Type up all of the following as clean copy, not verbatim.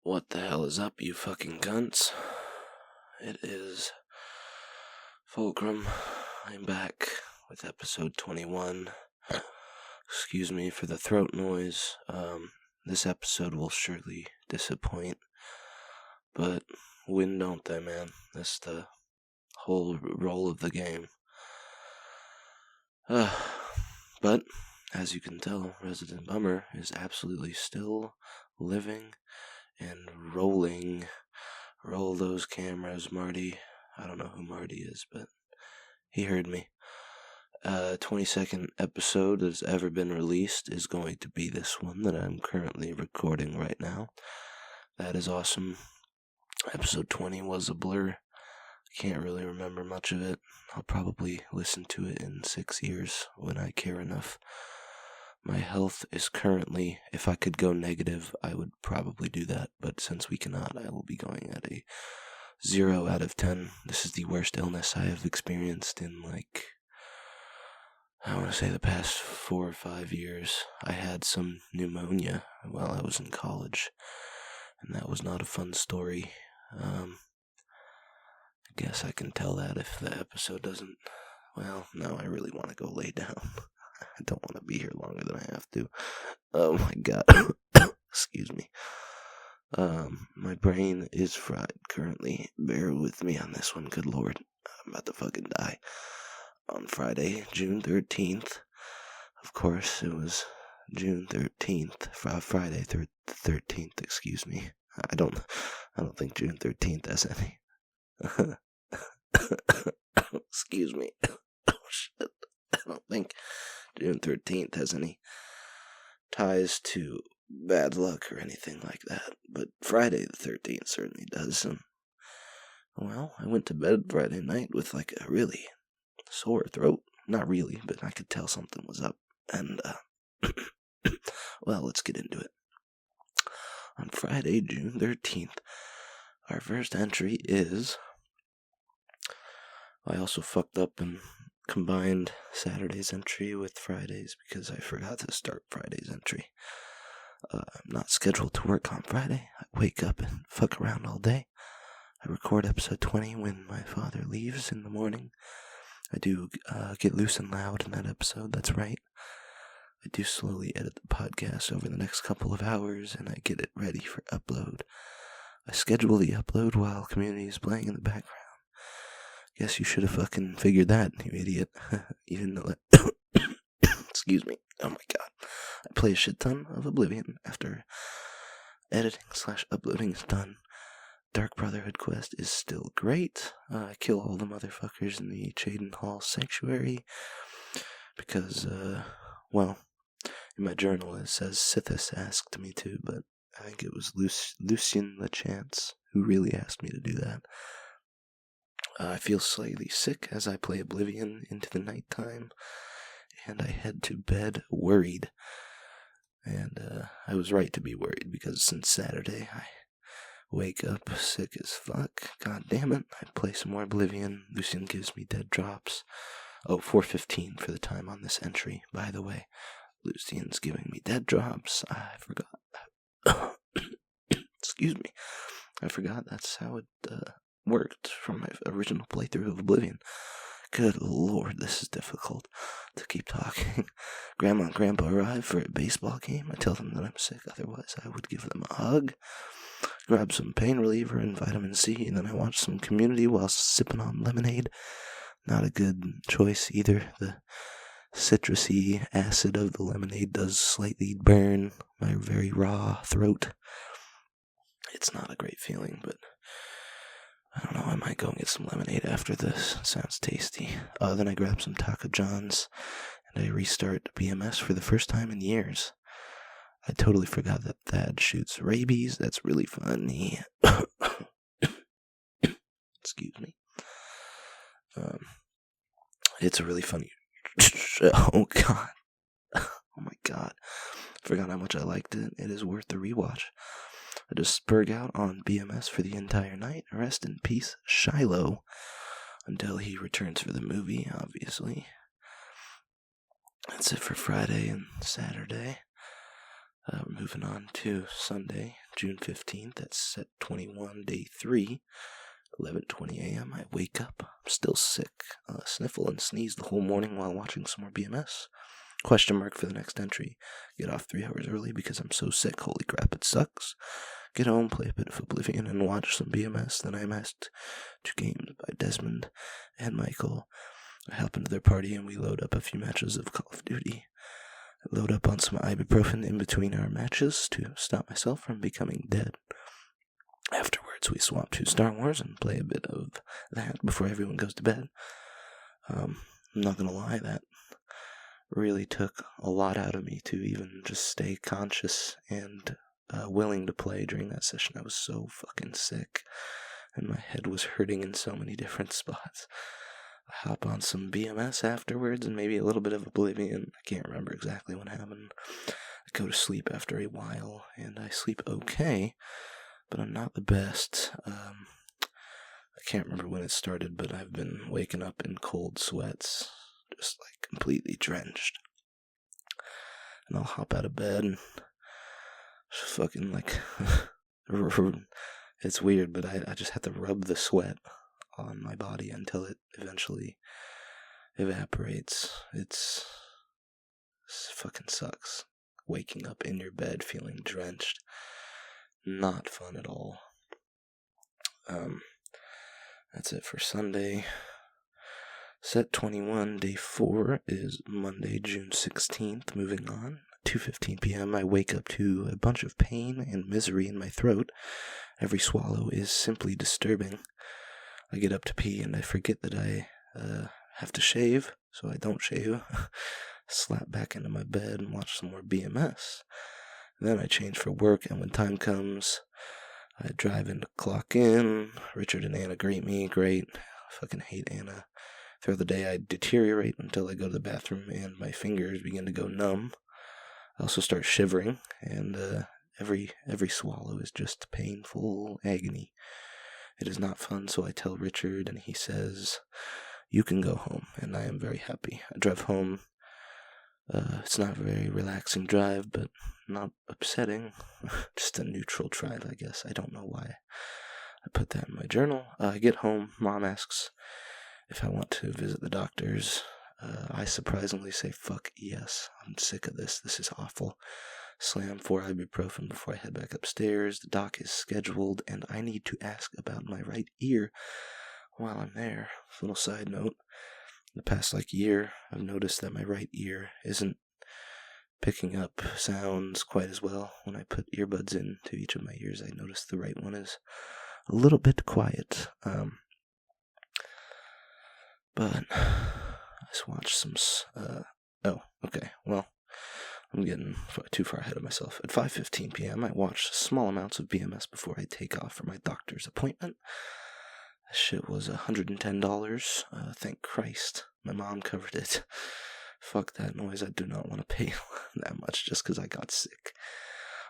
What the hell is up, you fucking cunts? It is Fulcrum. I'm back with episode 21. Excuse me for the throat noise. This episode will surely disappoint. But win don't they, man? That's the whole role of the game. But, as you can tell, Resident Bummer is absolutely still living and rolling. Roll those cameras, Marty. I don't know who Marty is, but he heard me. 22nd episode that's ever been released is going to be this one that I'm currently recording right now. That is awesome. Episode 20 was a blur. Can't really remember much of it. I'll probably listen to it in 6 years when I care enough. My health is currently, if I could go negative, I would probably do that, but since we cannot, I will be going at a 0 out of 10. This is the worst illness I have experienced in, I want to say the past 4 or 5 years. I had some pneumonia while I was in college, and that was not a fun story. I guess I can tell that if the episode doesn't, well, no, I really want to go lay down. I don't want to be here longer than I have to. Oh my god. Excuse me. My brain is fried currently. Bear with me on this one, good lord. I'm about to fucking die. On Friday, June 13th, of course, it was June 13th, Friday 13th, excuse me. I don't think June 13th has any. Excuse me. Oh shit. I don't think June 13th has any ties to bad luck or anything like that, but Friday the 13th certainly does. And, well, I went to bed Friday night with a really sore throat. Not really, but I could tell something was up. And, well, let's get into it. On Friday, June 13th, our first entry is... I also fucked up and combined Saturday's entry with Friday's because I forgot to start Friday's entry. I'm not scheduled to work on Friday. I wake up and fuck around all day. I record episode 20 when my father leaves in the morning. I do get loose and loud in that episode, that's right. I do slowly edit the podcast over the next couple of hours and I get it ready for upload. I schedule the upload while Community is playing in the background. Guess you should have fucking figured that, you idiot. You didn't know that. Excuse me. Oh my god. I play a shit ton of Oblivion after editing/uploading is done. Dark Brotherhood quest is still great. I kill all the motherfuckers in the Chaden Hall Sanctuary. Because, well, in my journal it says Sithis asked me to, but I think it was Lucian LeChance who really asked me to do that. I feel slightly sick as I play Oblivion into the nighttime, and I head to bed worried. And I was right to be worried, because since Saturday I wake up sick as fuck. God damn it, I play some more Oblivion. Lucian gives me dead drops. Oh, 4:15 for the time on this entry, by the way. Lucian's giving me dead drops. I forgot. Excuse me. I forgot that's how it worked from my original playthrough of Oblivion. Good lord, this is difficult to keep talking. Grandma and Grandpa arrive for a baseball game. I tell them that I'm sick, otherwise I would give them a hug. Grab some pain reliever and vitamin C, and then I watch some Community while sipping on lemonade. Not a good choice either. The citrusy acid of the lemonade does slightly burn my very raw throat. It's not a great feeling, but I don't know, I might go and get some lemonade after this. It sounds tasty. Then I grab some Taco John's, and I restart BMS for the first time in years. I totally forgot that Thad shoots rabies. That's really funny. Excuse me. It's a really funny show. Oh god. Oh my god. Forgot how much I liked it. It is worth the rewatch. I just spurred out on BMS for the entire night. Rest in peace, Shiloh. Until he returns for the movie, obviously. That's it for Friday and Saturday. We're moving on to Sunday, June 15th, at set 21, day 3, 11:20 a.m. I wake up. I'm still sick. Sniffle and sneeze the whole morning while watching some more BMS. Question mark for the next entry. Get off 3 hours early because I'm so sick. Holy crap, it sucks. Get home, play a bit of Oblivion, and watch some BMS. Then I'm asked to games by Desmond and Michael. I hop into their party and we load up a few matches of Call of Duty. I load up on some ibuprofen in between our matches to stop myself from becoming dead. Afterwards, we swap to Star Wars and play a bit of that before everyone goes to bed. I'm not gonna lie, that really took a lot out of me to even just stay conscious and willing to play during that session. I was so fucking sick, and my head was hurting in so many different spots. I hop on some BMS afterwards, and maybe a little bit of Oblivion. I can't remember exactly what happened. I go to sleep after a while, and I sleep okay, but I'm not the best. I can't remember when it started, but I've been waking up in cold sweats, just like completely drenched. And I'll hop out of bed and just fucking like, it's weird, but I just have to rub the sweat on my body until it eventually evaporates. It fucking sucks. Waking up in your bed feeling drenched. Not fun at all. That's it for Sunday. Set 21, day 4 is Monday, June 16th. Moving on. 2:15 p.m. I wake up to a bunch of pain and misery in my throat. Every swallow is simply disturbing. I get up to pee and I forget that I have to shave, so I don't shave. Slap back into my bed and watch some more BMS. Then I change for work, and when time comes, I drive in to clock in. Richard and Anna greet me. Great. I fucking hate Anna. Throughout the day, I deteriorate until I go to the bathroom and my fingers begin to go numb. I also start shivering, and every swallow is just painful agony. It is not fun, so I tell Richard, and he says, "You can go home," and I am very happy. I drive home. It's not a very relaxing drive, but not upsetting. Just a neutral drive, I guess. I don't know why I put that in my journal. I get home. Mom asks if I want to visit the doctors. I surprisingly say, fuck yes, I'm sick of this. This is awful. Slam 4 ibuprofen before I head back upstairs. The doc is scheduled, and I need to ask about my right ear while I'm there. Little side note. In the past year, I've noticed that my right ear isn't picking up sounds quite as well. When I put earbuds into each of my ears, I notice the right one is a little bit quiet. But I just watched some, okay, well, I'm getting too far ahead of myself. At 5:15 p.m., I watched small amounts of BMS before I take off for my doctor's appointment. That shit was $110. Thank Christ. My mom covered it. Fuck that noise. I do not want to pay that much just because I got sick.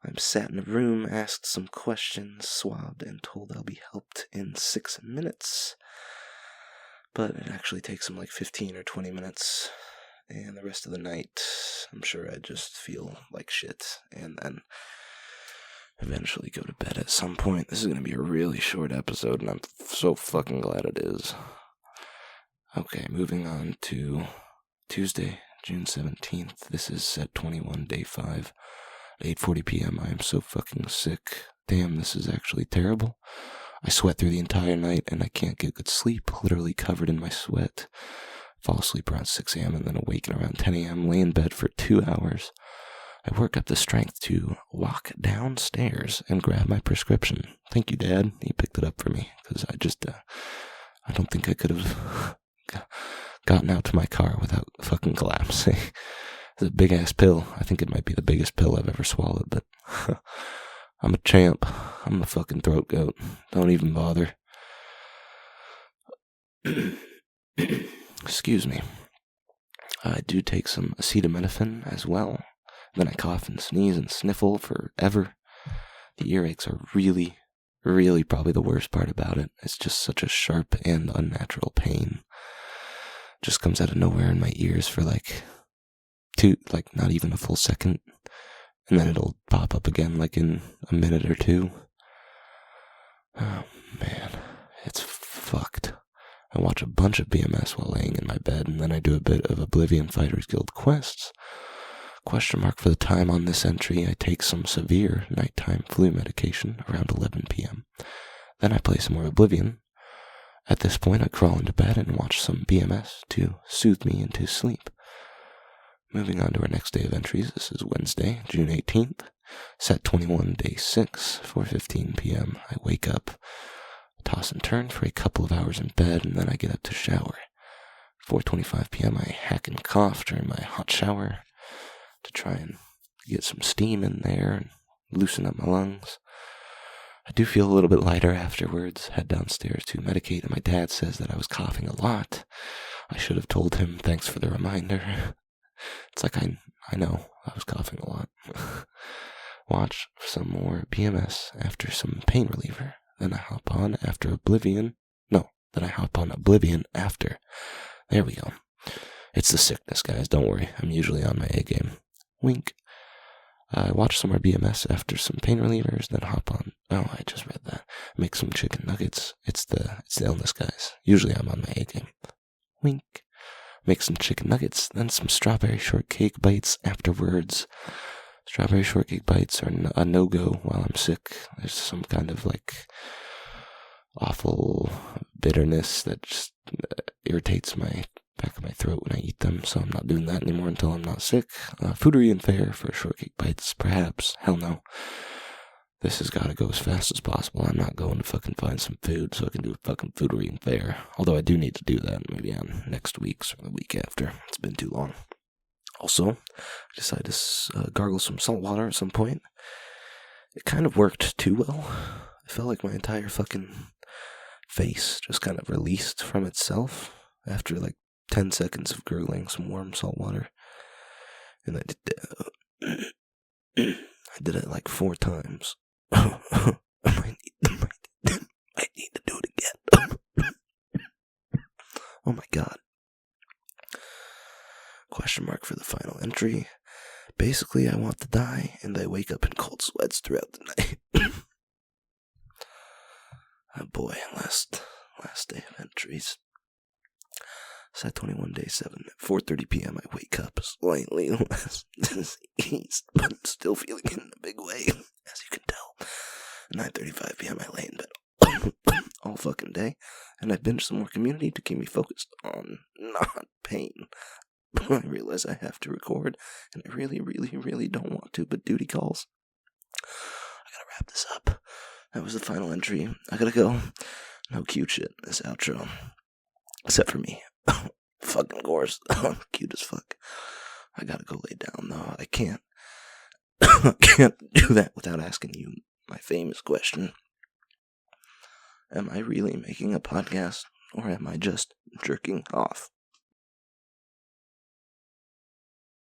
I'm sat in a room, asked some questions, swabbed, and told I'll be helped in 6 minutes. But it actually takes them 15 or 20 minutes. And the rest of the night, I'm sure I just feel like shit. And then eventually go to bed at some point. This is going to be a really short episode, and I'm so fucking glad it is. Okay, moving on to Tuesday, June 17th. This is set 21, day 5, 8:40 p.m. I am so fucking sick. Damn, this is actually terrible. I sweat through the entire night, and I can't get good sleep, literally covered in my sweat. Fall asleep around 6 a.m. and then awaken around 10 a.m., lay in bed for 2 hours. I work up the strength to walk downstairs and grab my prescription. Thank you, Dad. He picked it up for me, because I don't think I could have gotten out to my car without fucking collapsing. It's a big-ass pill. I think it might be the biggest pill I've ever swallowed, but I'm a champ. I'm a fucking throat goat. Don't even bother. Excuse me. I do take some acetaminophen as well. Then I cough and sneeze and sniffle forever. The earaches are really, really probably the worst part about it. It's just such a sharp and unnatural pain. Just comes out of nowhere in my ears for not even a full second. and then it'll pop up again like in a minute or two. Oh man, it's fucked. I watch a bunch of BMS while laying in my bed, and then I do a bit of Oblivion Fighters Guild quests. Question mark for the time on this entry, I take some severe nighttime flu medication around 11 p.m. Then I play some more Oblivion. At this point, I crawl into bed and watch some BMS to soothe me into sleep. Moving on to our next day of entries, this is Wednesday, June 18th, set 21, day 6, 4:15 p.m. I wake up, toss and turn for a couple of hours in bed, and then I get up to shower. 4:25 p.m. I hack and cough during my hot shower to try and get some steam in there and loosen up my lungs. I do feel a little bit lighter afterwards, head downstairs to medicate, and my dad says that I was coughing a lot. I should have told him, thanks for the reminder. It's like I know I was coughing a lot. Watch some more BMS after some pain reliever. Then I hop on after Oblivion. No, then I hop on Oblivion after. There we go. It's the sickness, guys. Don't worry. I'm usually on my A game. Wink. I watch some more BMS after some pain relievers, then hop on. Oh, I just read that. Make some chicken nuggets. It's the illness, guys. Usually I'm on my A game. Wink. Make some chicken nuggets, then some strawberry shortcake bites afterwards. Strawberry shortcake bites are a no-go while I'm sick. There's some kind of awful bitterness that just irritates my back of my throat when I eat them, so I'm not doing that anymore until I'm not sick. Foodery and fare for shortcake bites, perhaps. Hell no. This has got to go as fast as possible. I'm not going to fucking find some food so I can do fucking foodery and fare. Although I do need to do that maybe on next week's or the week after. It's been too long. Also, I decided to gargle some salt water at some point. It kind of worked too well. I felt like my entire fucking face just kind of released from itself after 10 seconds of gurgling some warm salt water. And I did it 4 times. I might need to do it again. Oh my god. Question mark for the final entry. Basically, I want to die, and I wake up in cold sweats throughout the night. Oh boy, last day of entries. Set 21, day 7. At 4:30 p.m. I wake up slightly less diseased, but I'm still feeling it in a big way, as you can tell. At 9:35 p.m. I lay in bed all fucking day, and I binge some more Community to keep me focused on not pain. I realize I have to record, and I really, really, really don't want to, but duty calls. I gotta wrap this up. That was the final entry. I gotta go. No cute shit in this outro. Except for me. Fucking course. Cute as fuck. I gotta go lay down, though. I can't do that without asking you my famous question. Am I really making a podcast, or am I just jerking off?